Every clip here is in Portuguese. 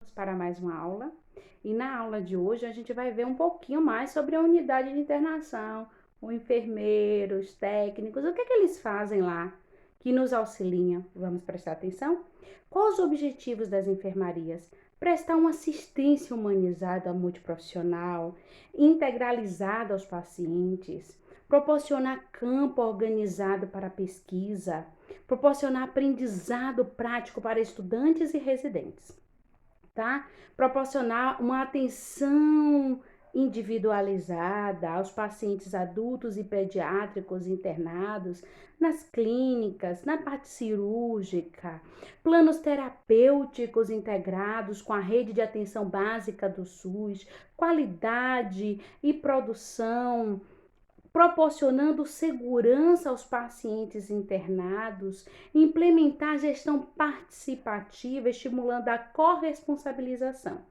para mais uma aula. E na aula de hoje a gente vai ver um pouquinho mais sobre a unidade de internação, os enfermeiros, técnicos, o que é que eles fazem lá que nos auxiliam. Vamos prestar atenção? Quais os objetivos das enfermarias? Prestar uma assistência humanizada multiprofissional, integralizada aos pacientes, proporcionar campo organizado para pesquisa, proporcionar aprendizado prático para estudantes e residentes, tá? Proporcionar uma atenção individualizada aos pacientes adultos e pediátricos internados nas clínicas, na parte cirúrgica, planos terapêuticos integrados com a rede de atenção básica do SUS, qualidade e produção, proporcionando segurança aos pacientes internados, implementar gestão participativa, estimulando a corresponsabilização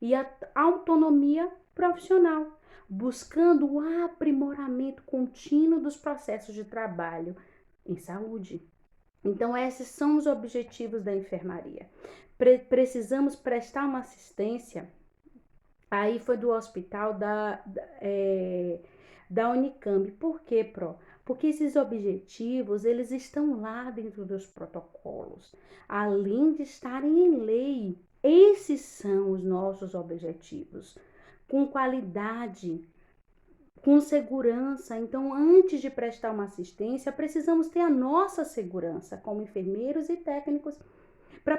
e a autonomia profissional, buscando o aprimoramento contínuo dos processos de trabalho em saúde. Então, esses são os objetivos da enfermaria. Precisamos prestar uma assistência. Aí foi do hospital da Unicamp. Por quê, Pro? Porque esses objetivos, eles estão lá dentro dos protocolos, além de estarem em lei. Esses são os nossos objetivos, com qualidade, com segurança. Então, antes de prestar uma assistência, precisamos ter a nossa segurança como enfermeiros e técnicos para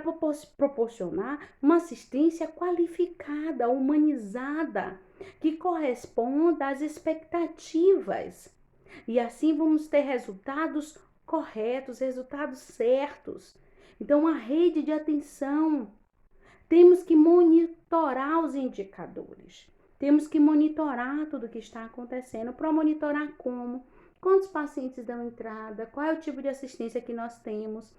proporcionar uma assistência qualificada, humanizada, que corresponda às expectativas. E assim vamos ter resultados corretos, resultados certos. Então, a rede de atenção, temos que monitorar os indicadores. Temos que monitorar tudo o que está acontecendo. Para monitorar como? Quantos pacientes dão entrada? Qual é o tipo de assistência que nós temos?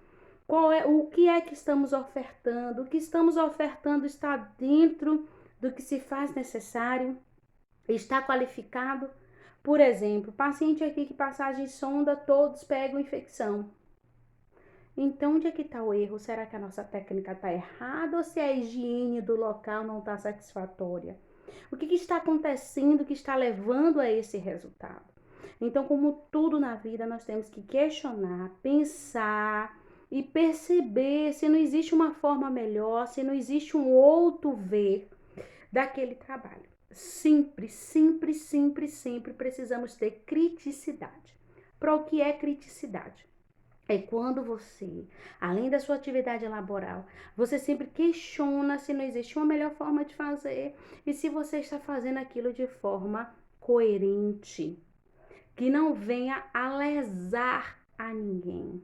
O que é que estamos ofertando? O que estamos ofertando está dentro do que se faz necessário? Está qualificado? Por exemplo, paciente aqui que passagem sonda, todos pegam infecção. Então, onde é que está o erro? Será que a nossa técnica está errada ou se a higiene do local não está satisfatória? O que está acontecendo que está levando a esse resultado? Então, como tudo na vida, nós temos que questionar, pensar e perceber se não existe uma forma melhor, se não existe um outro ver daquele trabalho. Sempre, sempre, sempre, sempre precisamos ter criticidade. Para o que é criticidade? É quando você, além da sua atividade laboral, você sempre questiona se não existe uma melhor forma de fazer e se você está fazendo aquilo de forma coerente, que não venha a lesar a ninguém,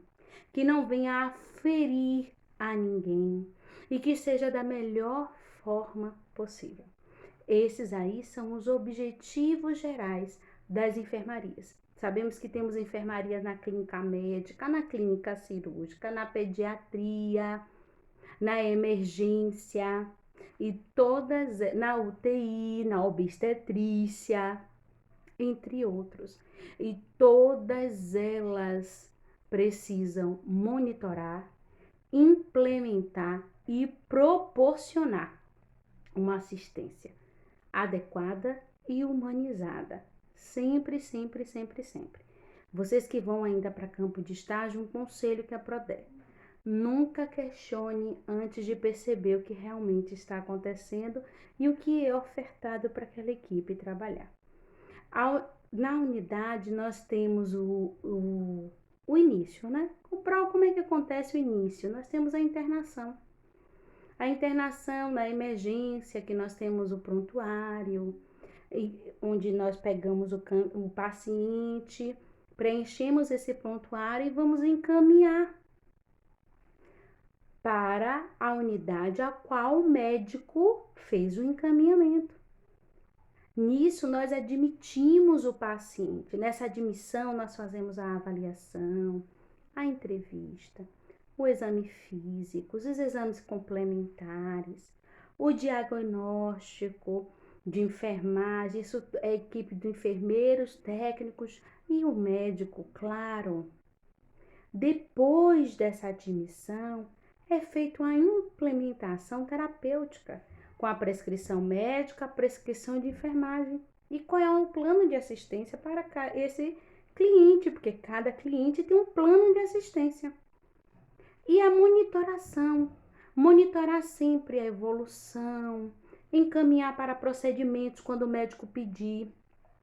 que não venha a ferir a ninguém e que seja da melhor forma possível. Esses aí são os objetivos gerais das enfermarias. Sabemos que temos enfermaria na clínica médica, na clínica cirúrgica, na pediatria, na emergência e todas na UTI, na obstetrícia, entre outros. E todas elas precisam monitorar, implementar e proporcionar uma assistência adequada e humanizada. Sempre, sempre, sempre, sempre. Vocês que vão ainda para campo de estágio, um conselho que a Prodé: nunca questione antes de perceber o que realmente está acontecendo e o que é ofertado para aquela equipe trabalhar. Na unidade, nós temos o início, né? Como é que acontece o início? Nós temos a internação. A internação na emergência, que nós temos o prontuário, onde nós pegamos o paciente, preenchemos esse prontuário e vamos encaminhar para a unidade a qual o médico fez o encaminhamento. Nisso, nós admitimos o paciente. Nessa admissão, nós fazemos a avaliação, a entrevista, o exame físico, os exames complementares, o diagnóstico de enfermagem, isso é a equipe de enfermeiros, técnicos e o médico, claro. Depois dessa admissão, é feita uma implementação terapêutica com a prescrição médica, a prescrição de enfermagem. E qual é o plano de assistência para esse cliente? Porque cada cliente tem um plano de assistência. E a monitoração. Monitorar sempre a evolução, encaminhar para procedimentos quando o médico pedir.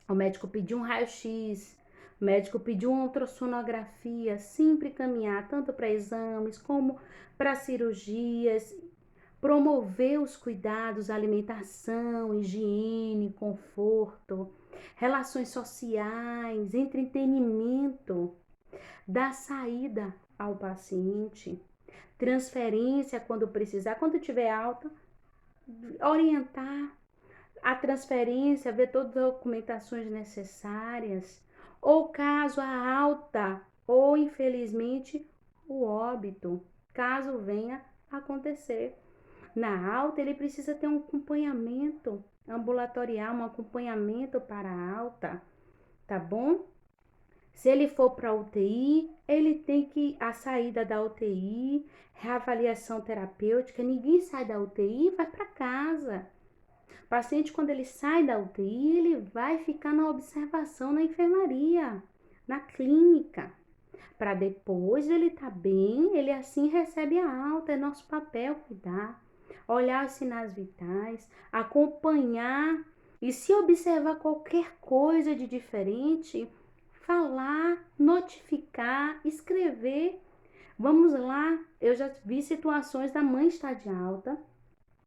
O médico pediu um raio-x, o médico pediu uma ultrassonografia, sempre caminhar tanto para exames como para cirurgias, promover os cuidados, alimentação, higiene, conforto, relações sociais, entretenimento, dar saída ao paciente, transferência quando precisar, quando tiver alta, orientar a transferência, ver todas as documentações necessárias, ou caso a alta, ou infelizmente o óbito, caso venha acontecer. Na alta, ele precisa ter um acompanhamento ambulatorial, um acompanhamento para a alta, tá bom? Se ele for para a UTI, ele tem que a saída da UTI, reavaliação terapêutica. Ninguém sai da UTI e vai para casa. O paciente, quando ele sai da UTI, ele vai ficar na observação na enfermaria, na clínica, para depois ele estar bem, ele assim recebe a alta. É nosso papel cuidar, olhar os sinais vitais, acompanhar e se observar qualquer coisa de diferente, falar, notificar, escrever. Vamos lá, eu já vi situações da mãe estar de alta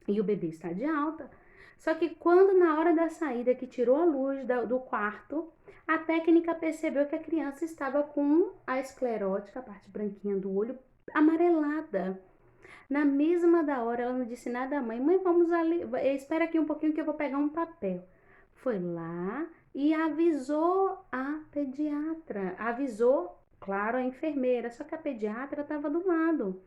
e o bebê está de alta. Só que quando na hora da saída que tirou a luz do quarto, a técnica percebeu que a criança estava com a esclerótica, a parte branquinha do olho, amarelada. Na mesma da hora, ela não disse nada à mãe. Mãe, vamos ali, espera aqui um pouquinho que eu vou pegar um papel. Foi lá e avisou a pediatra. Avisou, claro, a enfermeira, só que a pediatra estava do lado.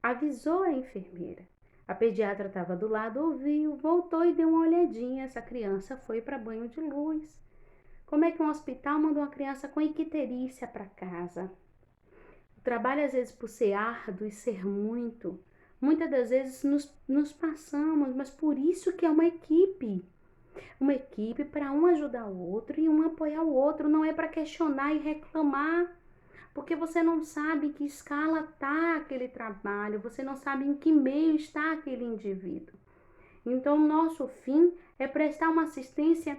Avisou a enfermeira. A pediatra estava do lado, ouviu, voltou e deu uma olhadinha. Essa criança foi para banho de luz. Como é que um hospital manda uma criança com icterícia para casa? O trabalho, às vezes, por ser árduo e ser muitas das vezes nos passamos, mas por isso que é uma equipe. Uma equipe para um ajudar o outro e um apoiar o outro. Não é para questionar e reclamar, porque você não sabe em que escala está aquele trabalho, você não sabe em que meio está aquele indivíduo. Então, nosso fim é prestar uma assistência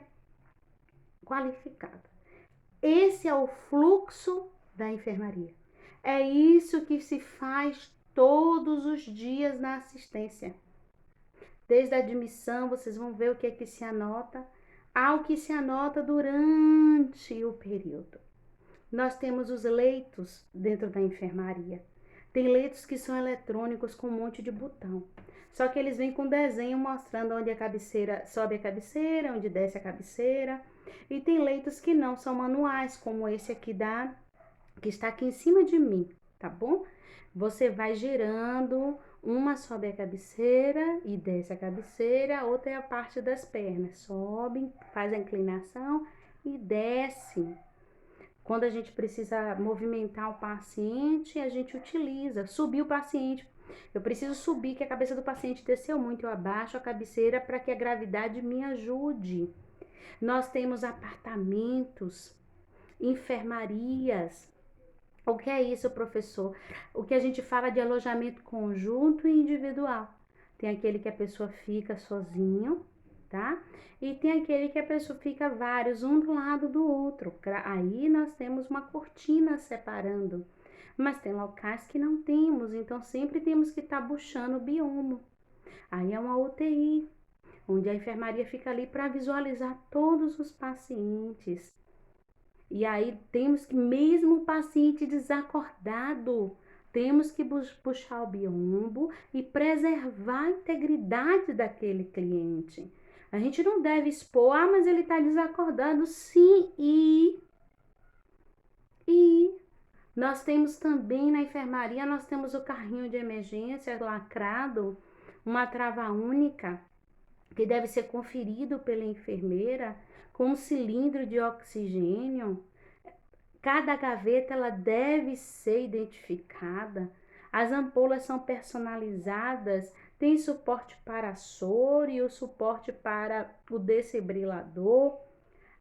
qualificada. Esse é o fluxo da enfermaria. É isso que se faz todos os dias na assistência. Desde a admissão, vocês vão ver o que é que se anota, ao que se anota durante o período. Nós temos os leitos dentro da enfermaria. Tem leitos que são eletrônicos com um monte de botão. Só que eles vêm com desenho mostrando onde a cabeceira sobe a cabeceira, onde desce a cabeceira. E tem leitos que não são manuais, como esse aqui que está aqui em cima de mim, tá bom? Você vai girando, uma sobe a cabeceira e desce a cabeceira, a outra é a parte das pernas. Sobe, faz a inclinação e desce. Quando a gente precisa movimentar o paciente, a gente utiliza. Subir o paciente. Eu preciso subir, que a cabeça do paciente desceu muito. Eu abaixo a cabeceira para que a gravidade me ajude. Nós temos apartamentos, enfermarias. O que é isso, professor? O que a gente fala de alojamento conjunto e individual. Tem aquele que a pessoa fica sozinho, tá? E tem aquele que a pessoa fica vários, um do lado do outro. Aí nós temos uma cortina separando. Mas tem locais que não temos, então sempre temos que estar buscando o biomo. Aí é uma UTI, onde a enfermaria fica ali para visualizar todos os pacientes. E aí temos que, mesmo o paciente desacordado, temos que puxar o biombo e preservar a integridade daquele cliente. A gente não deve expor, mas ele está desacordado, sim, e nós temos também na enfermaria, nós temos o carrinho de emergência lacrado, uma trava única, que deve ser conferido pela enfermeira, com um cilindro de oxigênio. Cada gaveta ela deve ser identificada. As ampolas são personalizadas, tem suporte para soro e o suporte para o desfibrilador.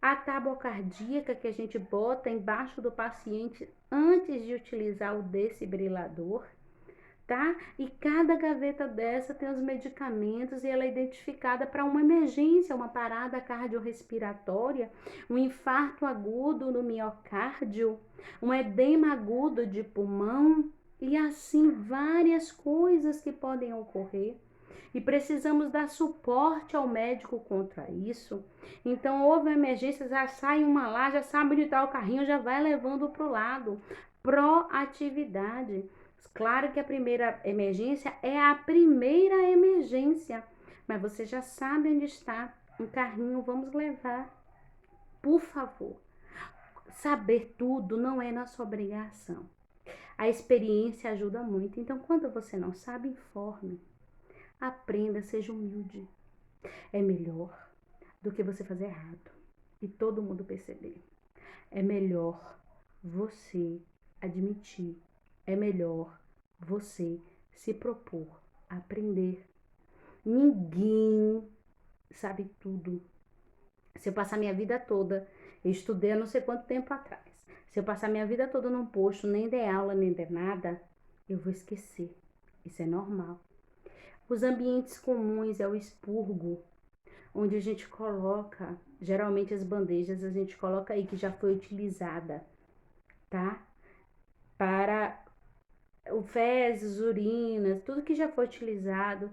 A tábua cardíaca que a gente bota embaixo do paciente antes de utilizar o desfibrilador, tá? E cada gaveta dessa tem os medicamentos e ela é identificada para uma emergência, uma parada cardiorrespiratória, um infarto agudo no miocárdio, um edema agudo de pulmão e assim várias coisas que podem ocorrer. E precisamos dar suporte ao médico contra isso. Então, houve uma emergência, já sai uma lá, já sabe onde está o carrinho, já vai levando para o lado. Proatividade. Claro que a primeira emergência é a primeira emergência, mas você já sabe onde está o carrinho, vamos levar. Por favor, saber tudo não é nossa obrigação. A experiência ajuda muito, então quando você não sabe, informe. Aprenda, seja humilde. É melhor do que você fazer errado e todo mundo perceber. É melhor você admitir. É melhor você se propor a aprender. Ninguém sabe tudo. Se eu passar minha vida toda, eu estudei há não sei quanto tempo atrás. Se eu passar minha vida toda num posto, nem der aula, nem der nada, eu vou esquecer. Isso é normal. Os ambientes comuns é o expurgo, onde a gente coloca, geralmente as bandejas, a gente coloca aí que já foi utilizada, tá? Para o fezes, urinas, tudo que já foi utilizado.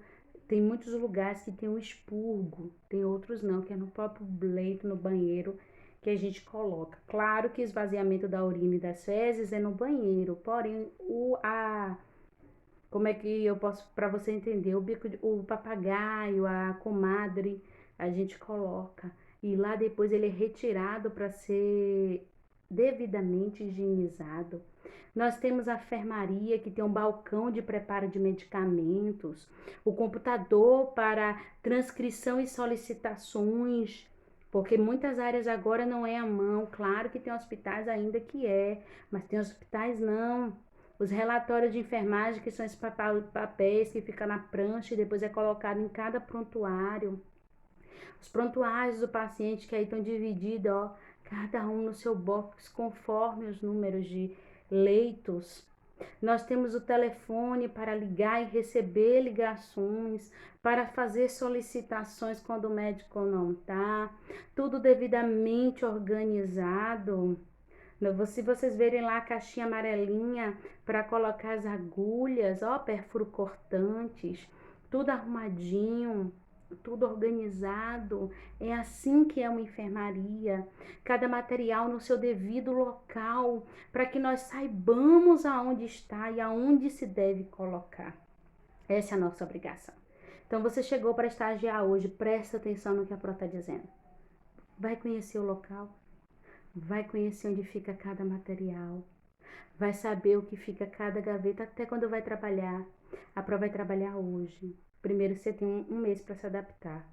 Tem muitos lugares que tem um expurgo, tem outros não, que é no próprio leito, no banheiro, que a gente coloca. Claro que o esvaziamento da urina e das fezes é no banheiro, porém como é que eu posso, para você entender, o papagaio, a comadre, a gente coloca e lá depois ele é retirado para ser devidamente higienizado. Nós temos a enfermaria, que tem um balcão de preparo de medicamentos, o computador para transcrição e solicitações, porque muitas áreas agora não é à mão. Claro que tem hospitais ainda que é, mas tem hospitais não. Os relatórios de enfermagem, que são esses papéis que ficam na prancha e depois é colocado em cada prontuário. Os prontuários do paciente que aí estão divididos, ó, cada um no seu box, conforme os números de leitos. Nós temos o telefone para ligar e receber ligações, para fazer solicitações quando o médico não está. Tudo devidamente organizado. Se vocês verem lá a caixinha amarelinha para colocar as agulhas, ó, perfuro cortantes, tudo arrumadinho, tudo organizado. É assim que é uma enfermaria. Cada material no seu devido local, para que nós saibamos aonde está e aonde se deve colocar. Essa é a nossa obrigação. Então você chegou para estagiar hoje, presta atenção no que a Pro está dizendo. Vai conhecer o local. Vai conhecer onde fica cada material, vai saber o que fica cada gaveta até quando vai trabalhar. A Pro vai trabalhar hoje. Primeiro você tem um mês para se adaptar.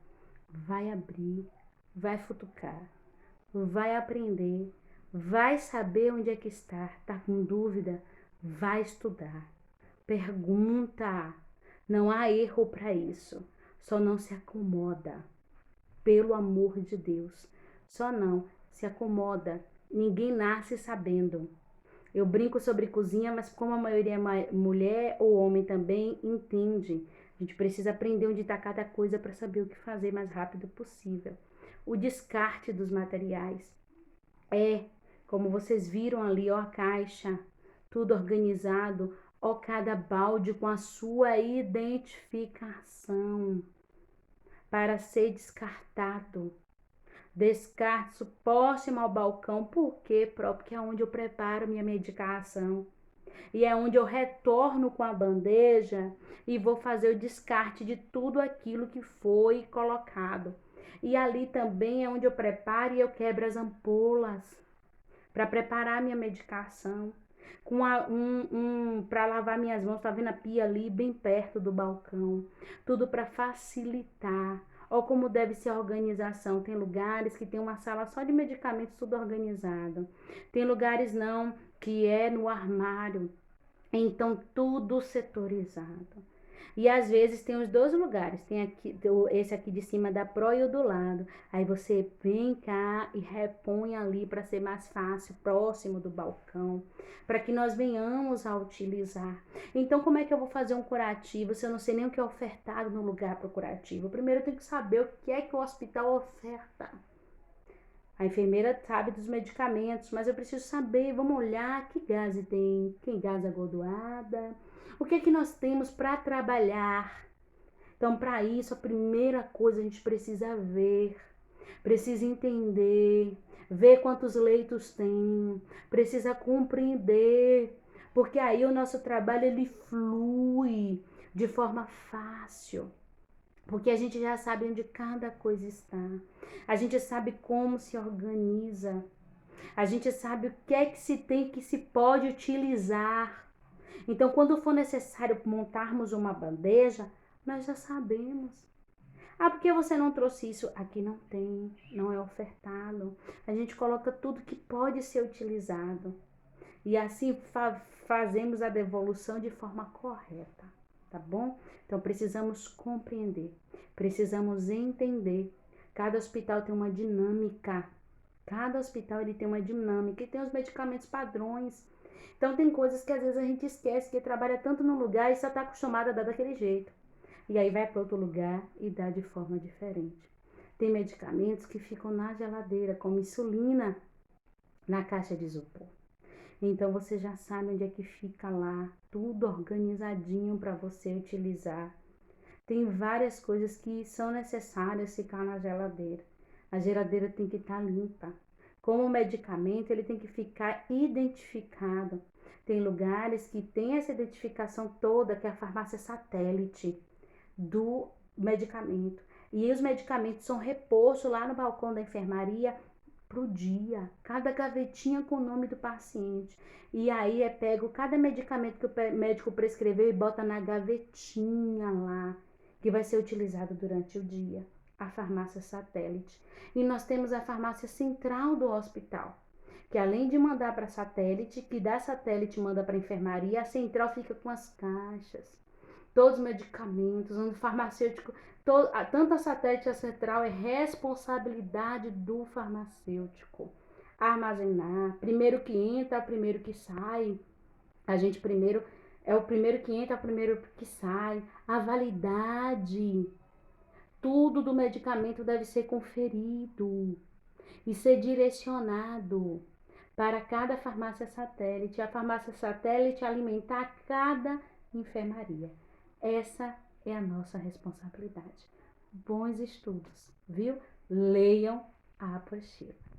Vai abrir, vai futucar, vai aprender, vai saber onde é que está. Tá com dúvida? Vai estudar. Pergunta. Não há erro para isso. Só não se acomoda. Pelo amor de Deus. Só não se acomoda. Ninguém nasce sabendo. Eu brinco sobre cozinha, mas como a maioria é mulher ou homem também, entende. A gente precisa aprender onde está cada coisa para saber o que fazer mais rápido possível. O descarte dos materiais é, como vocês viram ali, ó, a caixa, tudo organizado, ó, cada balde com a sua identificação para ser descartado. Descarte próximo ao balcão. Por quê, Porque é onde eu preparo minha medicação. E é onde eu retorno com a bandeja e vou fazer o descarte de tudo aquilo que foi colocado. E ali também é onde eu preparo e eu quebro as ampolas para preparar minha medicação. Para lavar minhas mãos, tá vendo a pia ali bem perto do balcão. Tudo para facilitar. Ou como deve ser a organização. Tem lugares que tem uma sala só de medicamentos, tudo organizado. Tem lugares não, que é no armário. Então, tudo setorizado. E às vezes tem os dois lugares, tem aqui, esse aqui de cima da Pro e o do lado. Aí você vem cá e repõe ali para ser mais fácil, próximo do balcão, para que nós venhamos a utilizar. Então, como é que eu vou fazer um curativo se eu não sei nem o que é ofertado no lugar para o curativo? Primeiro eu tenho que saber o que é que o hospital oferta. A enfermeira sabe dos medicamentos, mas eu preciso saber, vamos olhar que gás tem, que gás agodoada, o que é que nós temos para trabalhar. Então, para isso, a primeira coisa a gente precisa ver, precisa entender, ver quantos leitos tem, precisa compreender, porque aí o nosso trabalho ele flui de forma fácil. Porque a gente já sabe onde cada coisa está. A gente sabe como se organiza. A gente sabe o que é que se tem, que se pode utilizar. Então, quando for necessário montarmos uma bandeja, nós já sabemos. Ah, por que você não trouxe isso? Aqui não tem, não é ofertado. A gente coloca tudo que pode ser utilizado. E assim fazemos a devolução de forma correta, tá bom? Então precisamos compreender, precisamos entender. Cada hospital tem uma dinâmica. Cada hospital ele tem uma dinâmica e tem os medicamentos padrões. Então tem coisas que às vezes a gente esquece, que trabalha tanto num lugar e só está acostumado a dar daquele jeito. E aí vai para outro lugar e dá de forma diferente. Tem medicamentos que ficam na geladeira, como insulina na caixa de isopor. Então você já sabe onde é que fica lá, tudo organizadinho para você utilizar. Tem várias coisas que são necessárias ficar na geladeira. A geladeira tem que estar limpa. Como medicamento, ele tem que ficar identificado. Tem lugares que tem essa identificação toda, que é a farmácia satélite do medicamento. E os medicamentos são repostos lá no balcão da enfermaria pro dia, cada gavetinha com o nome do paciente. E aí é pego cada medicamento que o médico prescreveu e bota na gavetinha lá, que vai ser utilizado durante o dia. A farmácia satélite. E nós temos a farmácia central do hospital, que além de mandar para satélite, que da satélite manda para enfermaria, a central fica com as caixas, todos os medicamentos, onde o farmacêutico, tanto a satélite a central é responsabilidade do farmacêutico armazenar. Primeiro que entra, primeiro que sai. A gente primeiro é o primeiro que entra, o primeiro que sai. A validade, tudo do medicamento deve ser conferido e ser direcionado para cada farmácia satélite. A farmácia satélite alimentar cada enfermaria. Essa é a nossa responsabilidade. Bons estudos, viu? Leiam a apostila.